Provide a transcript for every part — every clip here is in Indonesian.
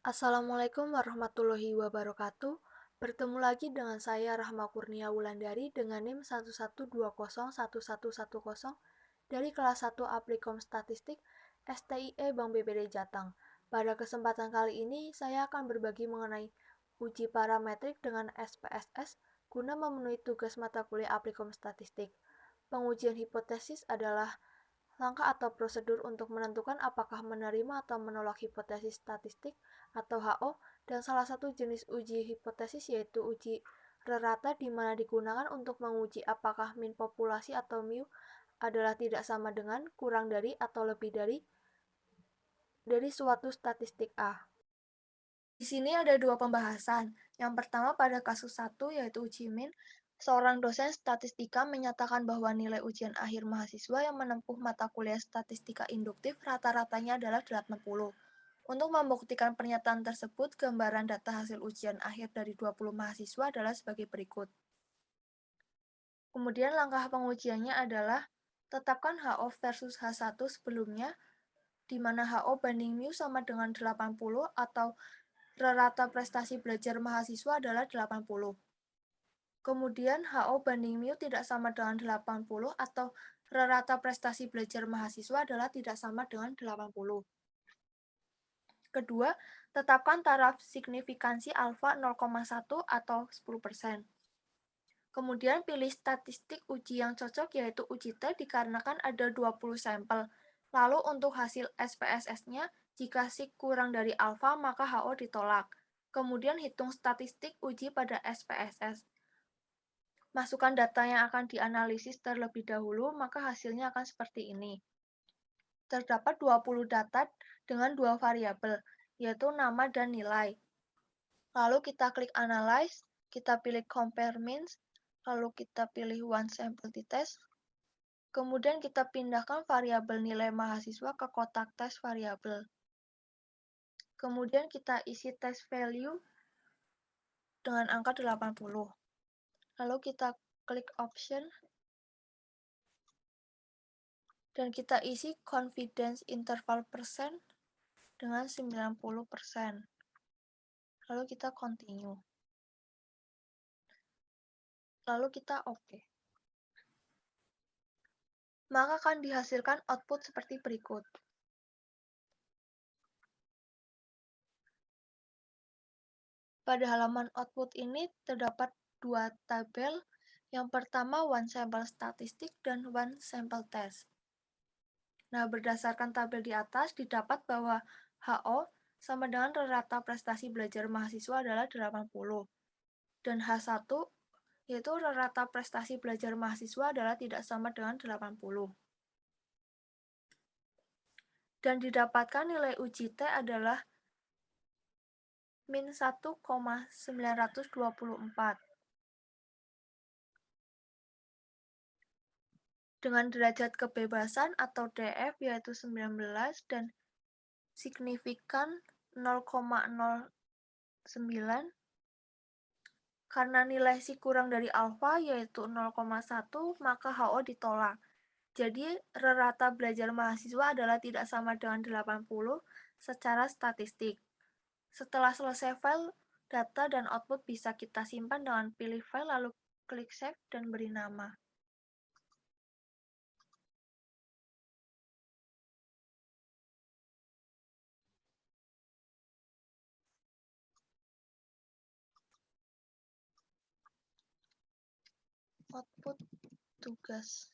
Assalamualaikum warahmatullahi wabarakatuh. Bertemu lagi dengan saya Rahma Kurnia Wulandari dengan NIM 112011110 dari kelas 1 Aplikom Statistik STIE Bank BPD Jateng. Pada kesempatan kali ini saya akan berbagi mengenai uji parametrik dengan SPSS guna memenuhi tugas mata kuliah Aplikom Statistik. Pengujian hipotesis adalah langkah atau prosedur untuk menentukan apakah menerima atau menolak hipotesis statistik atau HO, dan salah satu jenis uji hipotesis yaitu uji rata di mana digunakan untuk menguji apakah min populasi atau mu adalah tidak sama dengan, kurang dari, atau lebih dari suatu statistik A. Di sini ada dua pembahasan. Yang pertama pada kasus 1 yaitu uji min, seorang dosen statistika menyatakan bahwa nilai ujian akhir mahasiswa yang menempuh mata kuliah statistika induktif rata-ratanya adalah 80. Untuk membuktikan pernyataan tersebut, gambaran data hasil ujian akhir dari 20 mahasiswa adalah sebagai berikut. Kemudian langkah pengujiannya adalah tetapkan HO versus H1 sebelumnya, di mana HO banding mu sama dengan 80 atau rata prestasi belajar mahasiswa adalah 80. Kemudian HO banding mu tidak sama dengan 80 atau rata prestasi belajar mahasiswa adalah tidak sama dengan 80. Kedua, tetapkan taraf signifikansi alfa 0,1 atau 10%. Kemudian pilih statistik uji yang cocok yaitu uji T dikarenakan ada 20 sampel. Lalu untuk hasil SPSS-nya, jika sig kurang dari alfa maka HO ditolak. Kemudian hitung statistik uji pada SPSS. Masukkan data yang akan dianalisis terlebih dahulu, maka hasilnya akan seperti ini. Terdapat 20 data dengan dua variabel, yaitu nama dan nilai. Lalu kita klik Analyze, kita pilih Compare Means, lalu kita pilih One Sample Test. Kemudian kita pindahkan variabel nilai mahasiswa ke kotak tes variabel. Kemudian kita isi test value dengan angka 80. Lalu kita klik Option, dan kita isi confidence interval persen dengan 90%. Lalu kita continue. Lalu kita OK. Maka akan dihasilkan output seperti berikut. Pada halaman output ini terdapat dua tabel. Yang pertama one sample statistik dan one sample test. Nah, berdasarkan tabel di atas didapat bahwa HO sama dengan rata prestasi belajar mahasiswa adalah 80. Dan H1 yaitu rata prestasi belajar mahasiswa adalah tidak sama dengan 80. Dan didapatkan nilai uji T adalah min 1,924. Dengan derajat kebebasan atau DF yaitu 19 dan signifikan 0,09. Karena nilai si kurang dari alfa yaitu 0,1, maka HO ditolak. Jadi, rata belajar mahasiswa adalah tidak sama dengan 80 secara statistik. Setelah selesai file, data dan output bisa kita simpan dengan pilih file lalu klik save dan beri nama. Output tugas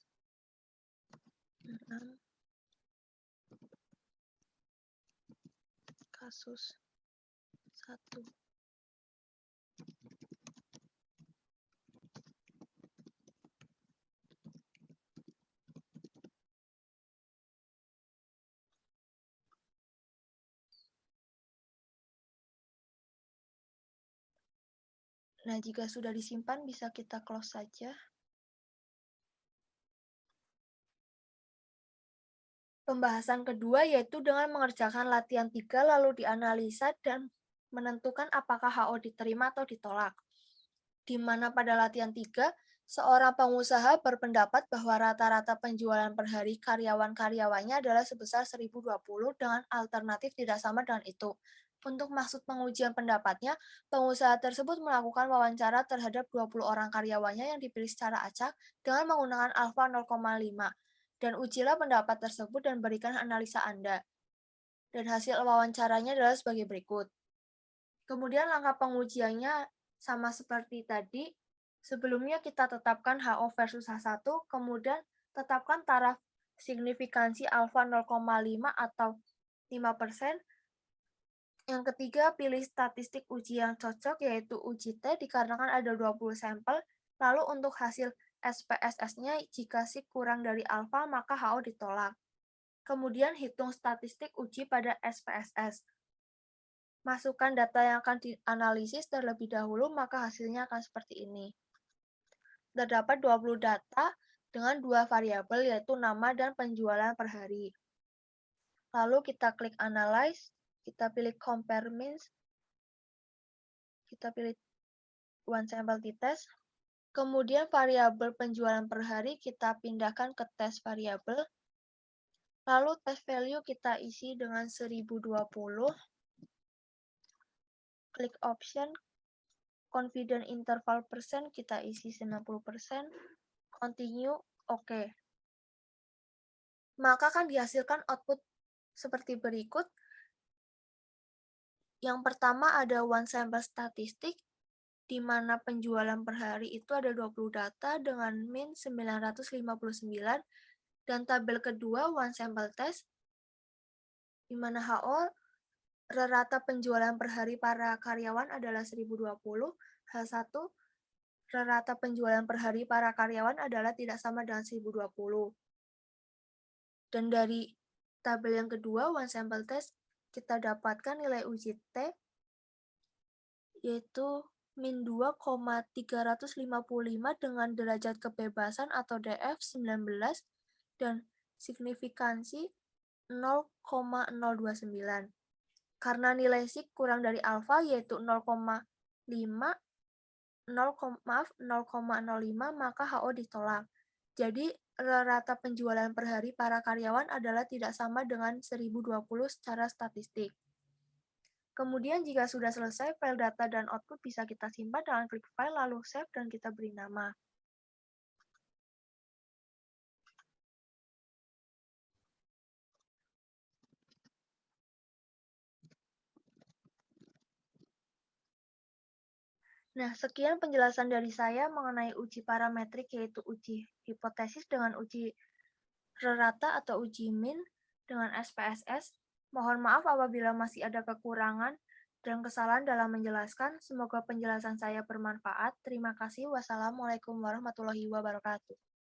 6 kasus 1. Nah, jika sudah disimpan bisa kita close saja. Pembahasan kedua yaitu dengan mengerjakan latihan 3 lalu dianalisa dan menentukan apakah HO diterima atau ditolak. Di mana pada latihan 3, seorang pengusaha berpendapat bahwa rata-rata penjualan per hari karyawan-karyawannya adalah sebesar 1020 dengan alternatif tidak sama dengan itu. Untuk maksud pengujian pendapatnya, pengusaha tersebut melakukan wawancara terhadap 20 orang karyawannya yang dipilih secara acak dengan menggunakan alfa 0,5. Dan ujilah pendapat tersebut dan berikan analisa Anda. Dan hasil wawancaranya adalah sebagai berikut. Kemudian langkah pengujiannya sama seperti tadi. Sebelumnya kita tetapkan HO versus H1, kemudian tetapkan taraf signifikansi alfa 0,5 atau 5%. Yang ketiga, pilih statistik uji yang cocok, yaitu uji T, dikarenakan ada 20 sampel. Lalu untuk hasil SPSS-nya, jika S kurang dari alfa, maka HO ditolak. Kemudian hitung statistik uji pada SPSS. Masukkan data yang akan dianalisis terlebih dahulu, maka hasilnya akan seperti ini. Terdapat 20 data dengan dua variabel, yaitu nama dan penjualan per hari. Lalu kita klik Analyze, kita pilih Compare Means, kita pilih One Sample T-Test, kemudian variabel penjualan per hari kita pindahkan ke test variabel, lalu test value kita isi dengan 1020, klik Option, Confidence Interval persen kita isi 90%, Continue, oke. Maka akan dihasilkan output seperti berikut. Yang pertama ada one sample statistik, di mana penjualan per hari itu ada 20 data dengan min 959, dan tabel kedua one sample test, di mana HO rata penjualan per hari para karyawan adalah 1020, H1 rata penjualan per hari para karyawan adalah tidak sama dengan 1020. Dan dari tabel yang kedua, one sample test, kita dapatkan nilai uji T, yaitu min 2,355 dengan derajat kebebasan atau DF 19 dan signifikansi 0,029. Karena nilai SIG kurang dari alfa yaitu 0,5, 0,05, maka HO ditolak. Jadi rata penjualan per hari para karyawan adalah tidak sama dengan 1020 secara statistik. Kemudian jika sudah selesai, file data dan output bisa kita simpan dengan klik file, lalu save, dan kita beri nama. Nah, sekian penjelasan dari saya mengenai uji parametrik, yaitu uji hipotesis dengan uji rata atau uji min dengan SPSS. Mohon maaf apabila masih ada kekurangan dan kesalahan dalam menjelaskan. Semoga penjelasan saya bermanfaat. Terima kasih. Wassalamualaikum warahmatullahi wabarakatuh.